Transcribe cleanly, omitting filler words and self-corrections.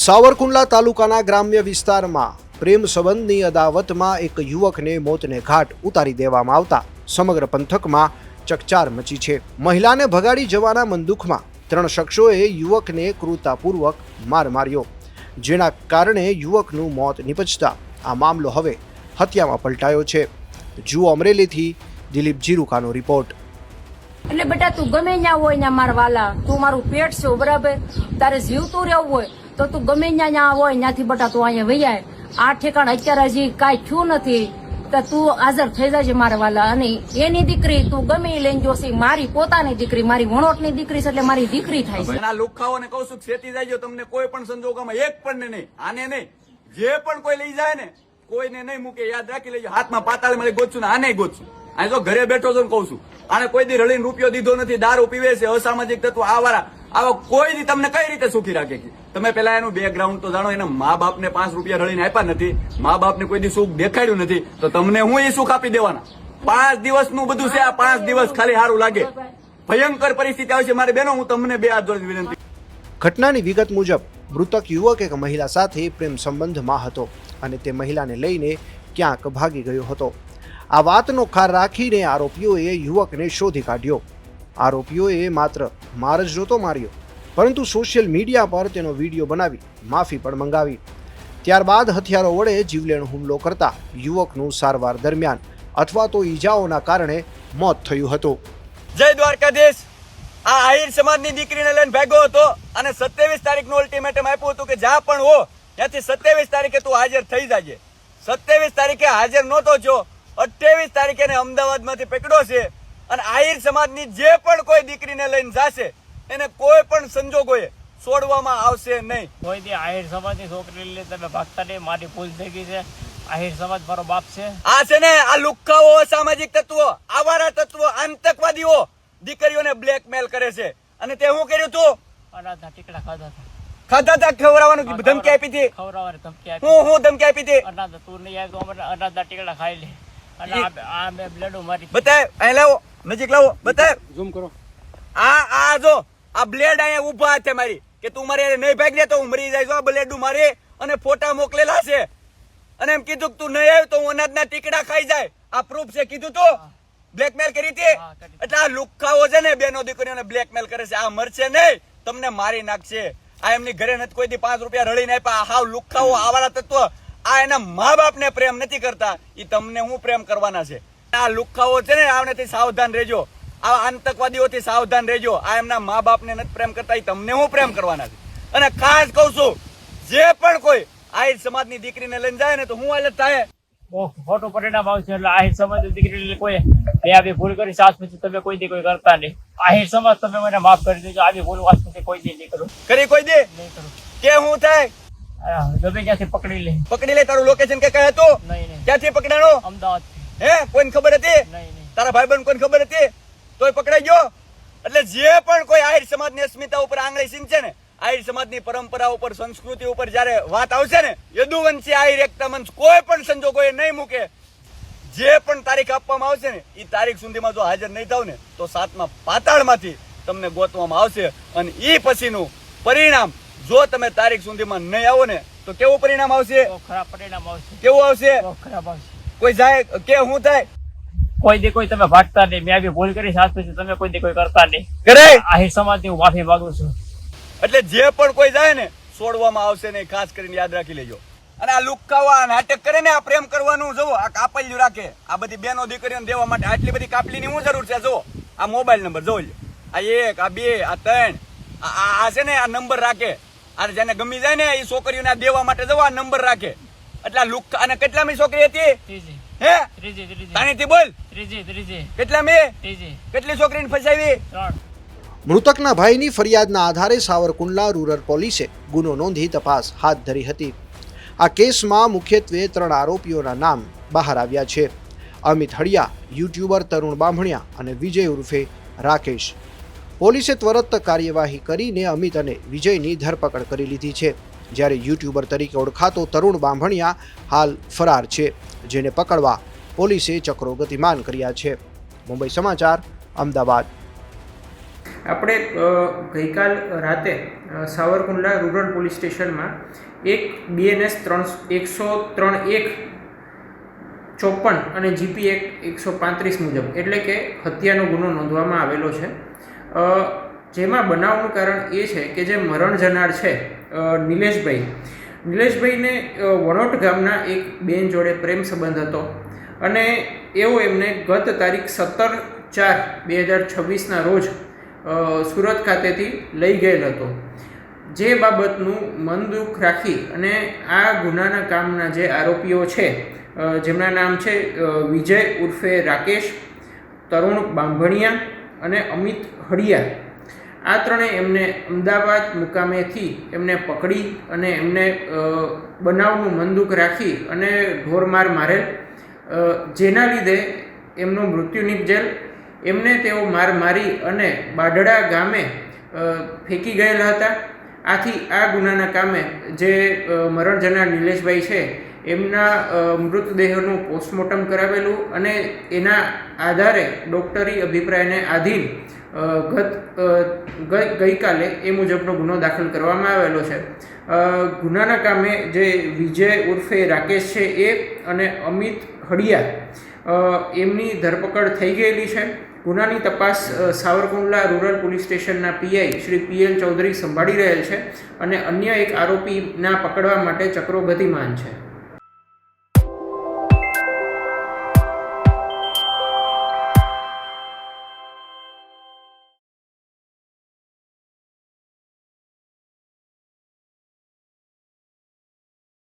સાવરકુંડલા તાલુકાના ગ્રામ્ય વિસ્તારમાં પ્રેમ સંબંધની અદાવતમાં એક યુવકને મોતને ઘાટ ઉતારી દેવામાં આવતા સમગ્ર પંથકમાં ચકચાર મચી છે। મહિલાને ભગાડી જવાના મનદુખમાં ત્રણ શખ્સોએ યુવકને ક્રૂરતાપૂર્વક માર માર્યો, જેના કારણે યુવકનું મોત નિપજતા આ મામલો હવે હત્યામાં પલટાયો છે। જુઓ અમરેલીથી દિલીપ જીરુકાનો રિપોર્ટ। એટલે બેટા તું ગમે ત્યાં હોય ત્યાં મારા વાલા, તું મારું પેટ છે બરાબર, તારે જીવતું રહેવું હોય તો તું ગમે ત્યાં હોય ત્યાંથી બેટા તું અહીંયા વૈયા। આ ઠેકાણ અત્યારે હજી કાંઈ થયું નથી તો તું હાજર થઈ જાય મારા વાલા। અને એની દીકરી તું ગમે એ લઈને જોશે, મારી પોતાની દીકરી, મારી વણોટની દીકરી છે એટલે મારી દીકરી થાય છે। આ લુખાઓને કહું છું છેતી જાય, તમને કોઈ પણ સંજોગોમાં એક પણ નહીં, આને નહીં, જે પણ કોઈ લઈ જાય ને કોઈને નહીં મૂકે, યાદ રાખી લેજો। હાથમાં પાતાળ મળે ગોતશું ને આને ગોતશું। આ જો ઘરે બેઠો છો ને કહું છું, આને કોઈ દી રળીને રૂપિયો દીધો નથી, દારૂ પીવે છે, અસામાજિક તત્વો આવારા આવા કોઈ દી તમને કઈ રીતે સુખી રાખે? તમે પેલા એનું બેકગ્રાઉન્ડ તો જાણો, એના મા બાપને 5 રૂપિયા રળીને આપ્યા નથી, મા બાપને કોઈ દી સુખ દેખાડ્યું નથી, તો તમને હું એ સુખ આપી દેવાના? 5 દિવસનું બધું છે, આ 5 દિવસ ખાલી સારું લાગે, ભયંકર પરિસ્થિતિ આવશે મારી બહેનો, હું તમને 2 હાથ જોડીને વિનંતી। ઘટનાની વિગત મુજબ મૃતક યુવક એક મહિલા સાથે પ્રેમ સંબંધમાં હતો અને તે મહિલાને લઈને ક્યાંક ભાગી ગયો હતો। આ વાતનો ખાર રાખીને આરોપીઓએ યુવકને શોધી કાઢ્યો। આરોપીઓએ માત્ર માર જ નહોતો માર્યો, પરંતુ સોશિયલ મીડિયા પર તેનો વિડીયો બનાવી માફી પણ મંગાવી। ત્યારબાદ હથિયારો વડે જીવલેણ હુમલો કરતા યુવકનું સારવાર દરમિયાન અથવા તો ઈજાઓના કારણે મોત થયું હતું। જય દ્વારકાધીશ। આ આહિર સમાજની દીકરીને લઈને ભાગ્યો હતો અને 27 તારીખનું અલ્ટિમેટમ આપ્યું હતું કે જ્યાં પણ હો ત્યાંથી 27 તારીખે તું હાજર થઈ જાજે। 27 તારીખે હાજર નહોતો છો, 28 તારીખે એને અમદાવાદમાંથી પકડ્યો છે અને આહિર સમાજની જે પણ કોઈ દીકરીને લઈને જશે એને કોઈ પણ સંજોગોએ છોડવામાં આવશે નહીં। કોઈ દી આહિર સમાજની છોકરી લઈને તમે ભાગતા નહીં, મારી ભૂલ થઈ ગઈ છે, આહિર સમાજ મારો બાપ છે। આ છે ને આ લુખ્ખાઓ, અસામાજિક તત્વો, આવારા તત્વો, આતંકવાદીઓ દીકરીઓને બ્લેકમેલ કરે છે અને તે શું કર્યું તું? અનાજના ટીકડા ખાધા હતા, ખવડાવવાનું ધમકી આપી હતી, ખવડાવવાની ધમકી આપી। હું ધમકી આપી હતી? અનાજ તું નહીં આવ્યો તો અનાજના ટીકડા ખાઈ લે અને આ મેં બ્લેડો મારી। બતાય, અહીં લાવો, નજીક લાવો, બતાય, ઝૂમ કરો। આ જો આ બ્લેડ અહીંયા ઊભા છે મારી, કે તું મારે નહીં ભાગી તો હું મરી જાય। આ બ્લેડ મારી અને ફોટા મોકલેલા છે અને એમ કીધું કે તું નહીં આવ્યો તો હું અનાજના ટીકડા ખાઈ જાય। આ પ્રૂફ છે, કીધું તો બ્લેકમેલ કરી હતી। એટલે આ લુખ્ખાઓ છે ને બેનો દીકરીઓને બ્લેકમેલ કરે છે, આ મરશે નહીં, તમને મારી નાખશે। આ એમની ઘરે નથી કોઈ દી 5 રૂપિયા રળીને આપ્યા। હાવ લુખ્ખાઓ, આવારા તત્વ, આ એના મા બાપને પ્રેમ નથી કરતા, એ તમને હું પ્રેમ કરવાના છે। આ લુખ્ખાઓ છે ને આવનેથી સાવધાન રહેજો, આ આતંકવાદીઓથી સાવધાન રહેજો। આ એમના મા બાપને નથી પ્રેમ કરતા, એ તમને હું પ્રેમ કરવાના છે। અને ખાસ કહું છું, જે પણ કોઈ આહિર સમાજની દીકરીને લઈને જાય ને તો હું હાલત થાય, બહુ ખોટું પરિણામ આવશે। એટલે આહિર સમાજની દીકરી કોઈ આવી ભૂલ કરી સાસ પછી તમે કોઈ દી કોઈ કરતા નહીં। આહિર સમાજ તમે મને માફ કરી દેજો, આવી ભૂલ વાસ પછી કોઈ દી નહીં કરું, કરી કોઈ દે નહીં કરું। કે હું થાય ગમે ત્યાંથી પકડી લે। તારું લોકેશન કે કઈ હતું? નહીં, ક્યાંથી પકડાણો? અમદાવાદ। હે, કોઈને ખબર હતી? નહીં, તારા ભાઈબંધ કોઈને ખબર હતી તોય પકડાઈ ગયો? એટલે જે પણ કોઈ આહિર સમાજની અસ્મિતા ઉપર આંગળી સીંચે ને, આહિર સમાજની પરંપરા ઉપર, સંસ્કૃતિ ઉપર જયારે વાત આવશે ને, યદુવંશી આહિર એકતા મંચ કોઈ પણ સંજોગોએ નહીં મૂકે। જે પણ તારીખ આપવામાં આવશે ને એ તારીખ સુધીમાં જો હાજર નહીં થાવ ને તો 7મા પાતાળમાંથી તમને ગોતવામાં આવશે અને એ પછીનું પરિણામ જો તમે તારીખ સુધીમાં નહીં આવો ને તો કેવું પરિણામ આવશે? ખરાબ પરિણામ આવશે। કેવું આવશે? ખરાબ આવશે। કોઈ જાય કે હું થાય? કોઈ દી કોઈ તમે ભાગતા નહીં, મેં આવી ભૂલ કરી સાસ પછી તમે કોઈ દી કોઈ કરતા નહીં। કરે આહિર સમાજની હું માફી માંગુ છું। એટલે જે પણ કોઈ જાય ને છોડવામાં આવશે નહીં, ખાસ કરીને યાદ રાખી લેજો। અને આ લુખ્ખાવા નાટક કરે ને, આ પ્રેમ કરવાનું જુઓ, આ કાપલિયું રાખે, આ બધી બેનો દીકરીઓને દેવા માટે આટલી બધી કાપલીની શું જરૂર છે? જુઓ આ મોબાઈલ નંબર જોઈ લો, આ 1, આ 2, આ 3, આ છે ને આ નંબર રાખે, આ જેને ગમી જાય ને એ છોકરીઓને દેવા માટે જવો આ નંબર રાખે। એટલે આ લુખ્ખા, અને કેટલામી છોકરી હતી? હે, તાણીથી બોલ, કેટલામી? કેટલી છોકરીને ફસાવી? 3। મૃતકના ભાઈની ફરિયાદના આધારે સાવરકુંડલા રૂરલ પોલીસે ગુનો નોંધી તપાસ હાથ ધરી હતી। આ કેસમાં મુખ્યત્વે 3 આરોપીઓના નામ બહાર આવ્યા છે: અમિત હળિયા, યુટ્યુબર તરુણ બામણિયા અને વિજય ઉર્ફે રાકેશ। પોલીસે ત્વરિત કાર્યવાહી કરીને અમિત અને વિજયની ધરપકડ કરી લીધી છે, જ્યારે યુટ્યુબર તરીકે ઓળખાતો તરુણ બામણિયા હાલ ફરાર છે, જેને પકડવા પોલીસે ચક્રો ગતિમાન કર્યા છે। મુંબઈ સમાચાર, અમદાવાદ। આપણે ગઈકાલ રાતે સાવરકુંડલા રૂરલ પોલીસ સ્ટેશનમાં એક BNS 103(1) 54 અને GP એક્ટ 135 મુજબ એટલે કે હત્યાનો ગુનો નોંધવામાં આવેલો છે, જેમાં બનાવનું કારણ એ છે કે જે મરણ જનાર છે નિલેશભાઈને વણોટ ગામના એક બેન જોડે પ્રેમ સંબંધ હતો અને એમને ગત તારીખ 17/4/2026ના રોજ સુરત ખાતેથી લઈ ગયેલ હતો. જે બાબતનું મન દુઃખ રાખી અને આ ગુનાના કામના જે આરોપીઓ છે, જેમના નામ છે વિજય ઉર્ફે રાકેશ, તરુણ બાંભણિયા અને અમિત હડિયા, આ ત્રણેય એમને અમદાવાદ મુકામેથી એમને પકડી અને એમને બનાવનું મન દુઃખ રાખી અને ઢોરમાર મારેલ, જેના લીધે એમનું મૃત્યુ નિપજેલ. એમને તેઓ મારી અને બાઢડા ગામે ફેંકી ગયેલા હતા. આથી આ ગુનાના કામે જે મરણ જનાર નિલેશભાઈ છે એમના મૃતદેહનું પોસ્ટમોર્ટમ કરાવેલું અને એના આધારે ડૉક્ટરી અભિપ્રાયને આધીન ગઈકાલે એ મુજબનો ગુનો દાખલ કરવામાં આવેલો છે. ગુનાના કામે જે વિજય ઉર્ફે રાકેશ છે એ અને અમિત હડિયા એમની ધરપકડ થઈ ગયેલી છે. ગુનાની તપાસ સાવરકુંડલા રૂરલ પોલીસ સ્ટેશનના PI શ્રી PL ચૌધરી સંભાળી રહેલ છે અને અન્ય એક આરોપીના પકડવા માટે ચક્રો ગતિમાન છે.